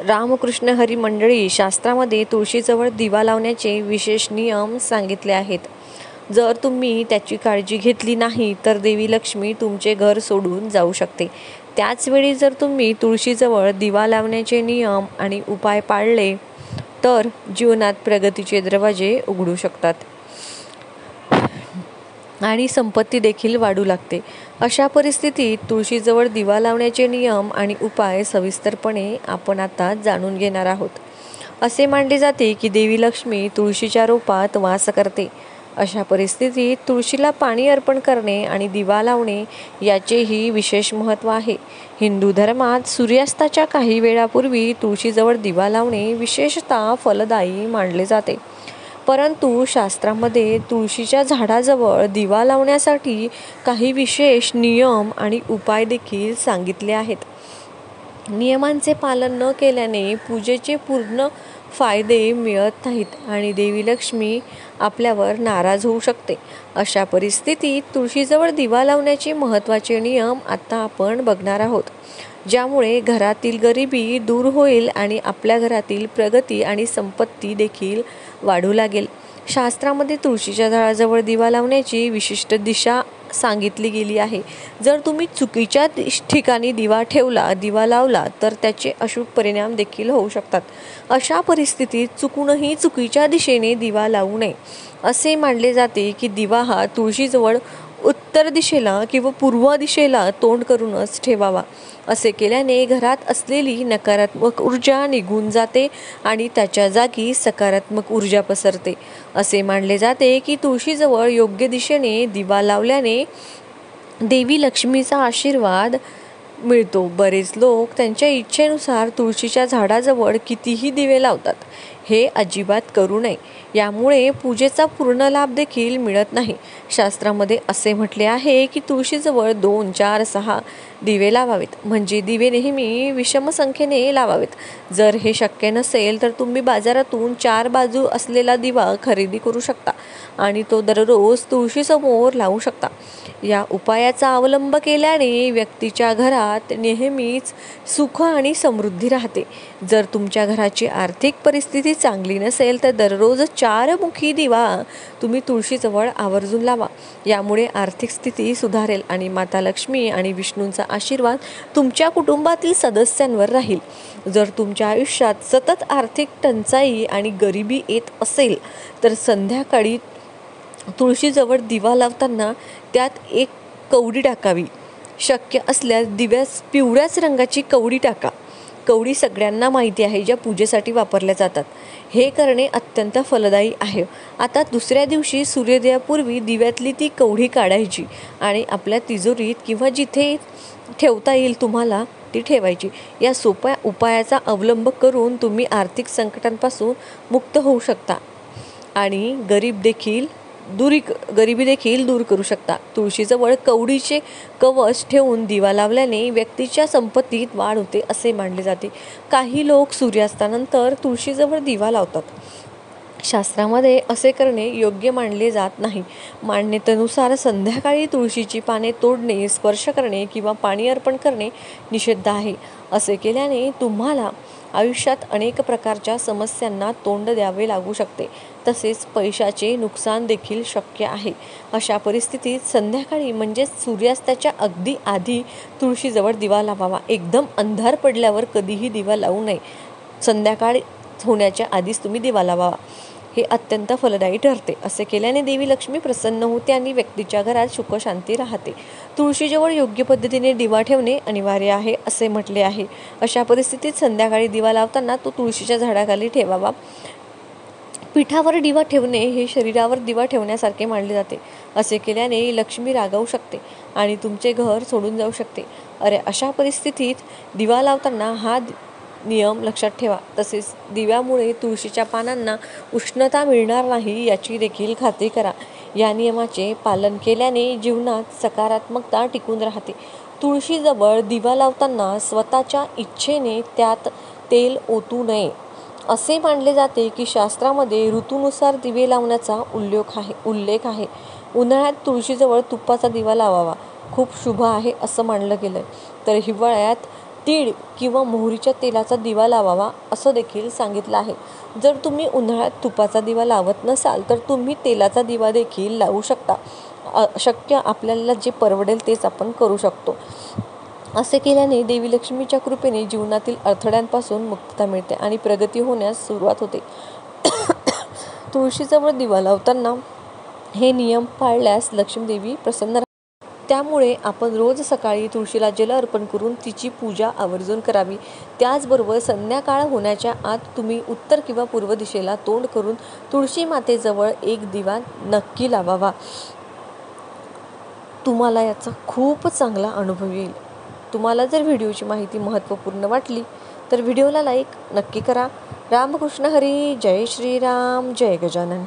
रामकृष्ण हरी मंडळी, शास्त्रामध्ये तुळशीजवळ दिवा लावण्याचे विशेष नियम सांगितले आहेत. जर तुम्ही त्याची काळजी घेतली नाही तर देवी लक्ष्मी तुमचे घर सोडून जाऊ शकते. त्याचवेळी जर तुम्ही तुळशीजवळ दिवा लावण्याचे नियम आणि उपाय पाळले तर जीवनात प्रगतीचे दरवाजे उघडू शकतात आणि संपत्ती देखील वाढू लागते. अशा परिस्थितीत तुळशीजवळ दिवा लावण्याचे नियम आणि उपाय सविस्तरपणे आपण आता जाणून घेणार आहोत. असे मानले जाते की देवी लक्ष्मी तुळशीच्या रोपात वास करते. अशा परिस्थितीत तुळशीला पाणी अर्पण करणे आणि दिवा लावणे याचेही विशेष महत्त्व आहे. हिंदू धर्मात सूर्यास्ताच्या काही वेळापूर्वी तुळशीजवळ दिवा लावणे विशेषतः फलदायी मानले जाते. परंतु शास्त्रामध्ये तुळशीच्या झाडाजवळ दिवा लावण्यासाठी काही विशेष नियम आणि उपाय देखील सांगितले आहेत. नियमांचे पालन न केल्याने पूजेचे पूर्ण फायदे मिळत नाहीत आणि देवी लक्ष्मी आपल्यावर नाराज होऊ शकते. अशा परिस्थितीत तुळशीजवळ दिवा लावण्याचे महत्त्वाचे नियम आता आपण बघणार आहोत, ज्यामुळे घरातील गरिबी दूर होईल आणि आपल्या घरातील प्रगती आणि संपत्ती देखील वाढू लागेल. शास्त्रामध्ये तुळशीच्या झाडाजवळ दिवा लावण्याची विशिष्ट दिशा सांगितली गेली आहे. जर तुम्ही चुकीच्या ठिकाणी दिवा लावला तर त्याचे अशुभ परिणाम देखील होऊ शकतात. अशा परिस्थितीत चुकूनही चुकीच्या दिशेने दिवा लावू नये. असे मानले जाते की दिवा हा तुळशीजवळ उत्तर दिशेला किंवा पूर्व दिशेला तोंड करूनच ठेवावा. असे केल्याने घरात असलेली नकारात्मक ऊर्जा निघून जाते आणि त्याच्या जागी सकारात्मक ऊर्जा पसरते. असे मानले जाते की तुळशीजवळ योग्य दिशेने दिवा लावल्याने देवी लक्ष्मीचा आशीर्वाद मिळतो. बरेच लोक त्यांच्या इच्छेनुसार तुळशीच्या झाडाजवळ कितीही दिवे लावतात. हे अजिबात करू नये. यामुळे पूजेचा पूर्ण लाभ देखील मिळत नाही. शास्त्रामध्ये असे म्हटले आहे की तुळशीजवळ 2, 4, 6 दिवे लावावेत, म्हणजे दिवे नेहमी विषम संख्येने लावावेत. जर हे शक्य नसेल तर तुम्ही बाजारातून 4 बाजू असलेला दिवा खरेदी करू शकता आणि तो दररोज तुळशीसमोर लावू शकता. या उपायाचा अवलंब केल्याने व्यक्तीच्या घरात नेहमीच सुख आणि समृद्धी राहते. जर तुमच्या घराची आर्थिक परिस्थिती चांगली नसेल तर दररोज 4 मुखी दिवा तुम्ही तुळशीजवळ आवर्जून लावा. यामुळे आर्थिक स्थिती सुधारेल आणि माता लक्ष्मी आणि विष्णूंचा आशीर्वाद तुमच्या कुटुंबातील सदस्यांवर राहील. जर तुमच्या आयुष्यात सतत आर्थिक टंचाई आणि गरिबी येत असेल तर संध्याकाळी तुळशीजवळ दिवा लावताना त्यात एक कवडी टाकावी. शक्य असल्यास दिव्यास पिवळ्याच रंगाची कवडी टाका. कवडी सगळ्यांना माहिती आहे, ज्या पूजेसाठी वापरल्या जातात. हे करणे अत्यंत फलदायी आहे. आता दुसऱ्या दिवशी सूर्योदयापूर्वी दिव्यातली ती कवडी काढायची आणि आपल्या तिजोरीत किंवा जिथे ठेवता येईल तुम्हाला ती ठेवायची. या सोप्या उपायाचा अवलंब करून तुम्ही आर्थिक संकटांपासून मुक्त होऊ शकता आणि गरिबी देखील दूर करू शकता. तुळशीजवळ कवडीचे कवच ठेवून दिवा लावल्याने व्यक्तीच्या संपत्तीत वाढ होते असे मानले जाते. काही लोक सूर्यास्तानंतर तुळशीजवळ दिवा लावतात. शास्त्रामध्ये असे करणे योग्य मानले जात नाही. मान्यतेनुसार संध्याकाळी तुळशीची पाने तोडणे, स्पर्श करणे किंवा पाणी अर्पण करणे निषिद्ध आहे. असे केल्याने तुम्हाला आयुष्यात अनेक प्रकारच्या समस्यांना तोंड द्यावे लागू शकते. तसेच पैशाचे नुकसान देखील शक्य आहे. अशा परिस्थितीत संध्याकाळी म्हणजे सूर्यास्ताच्या अगदी आधी तुळशीजवळ दिवा लावावा. एकदम अंधार पडल्यावर कधीही दिवा लावू नये. संध्याकाळ होण्याच्या आधीच तुम्ही दिवा लावावा. हे अत्यंत फलदायी ठरते. असे केल्याने देवी लक्ष्मी प्रसन्न होते आणि व्यक्तीच्या घरात सुख शांती राहते. तुळशीजवळ योग्य पद्धतीने दिवा ठेवणे अनिवार्य आहे असे म्हटले आहे. अशा परिस्थितीत संध्याकाळी दिवा लावताना तो तुळशीच्या झाडाखाली ठेवावा. पीठावर दिवा ठेवणे हे शरीरावर दिवा ठेवण्यासारखे मानले जाते. असे केल्याने लक्ष्मी रागावू शकते आणि तुमचे घर सोडून जाऊ शकते. अशा परिस्थितीत दिवा लावताना हा नियम लक्षात ठेवा. तसेच दिव्यामुळे तुळशीच्या पानांना उष्णता मिळणार नाही याची देखील खात्री करा. या नियमाचे पालन केल्याने जीवनात सकारात्मकता टिकून राहते. तुळशीजवळ दिवा लावताना स्वतःच्या इच्छेने त्यात तेल ओतू नये. असे मानले जाते की शास्त्रामध्ये ऋतूनुसार दिवे लावण्याचा उल्लेख आहे. उन्हाळ्यात तुळशीजवळ तुपाचा दिवा लावावा खूप शुभ आहे असं मानलं गेलं. तर हिवाळ्यात तीळ किंवा मोहरीच्या तेलाचा दिवा लावावा असं देखील सांगितलं आहे. जर तुम्ही उन्हाळ्यात तुपाचा दिवा लावत नसाल तर तुम्ही तेलाचा दिवा देखील लावू शकता. शक्य आपल्याला जे परवडेल तेच आपण करू शकतो. असे केल्याने देवी लक्ष्मीच्या कृपेने जीवनातील अडथळ्यांपासून मुक्तता मिळते आणि प्रगती होण्यास सुरुवात होते. तुळशीजवळ दिवा लावताना हे नियम पाळल्यास लक्ष्मीदेवी प्रसन्न राहते. त्यामुळे आपण रोज सकाळी तुळशीला जल अर्पण करून तिची पूजा आवर्जून करावी. त्याचबरोबर संध्याकाळ होण्याच्या आत तुम्ही उत्तर किंवा पूर्व दिशेला तोंड करून तुळशी मातेजवळ एक दिवा नक्की लावावा. तुम्हाला याचा खूप चांगला अनुभव येईल. तुम्हाला जर व्हिडिओची माहिती महत्त्वपूर्ण वाटली तर व्हिडिओला लाईक नक्की करा. रामकृष्ण हरी. जय श्रीराम. जय गजानन.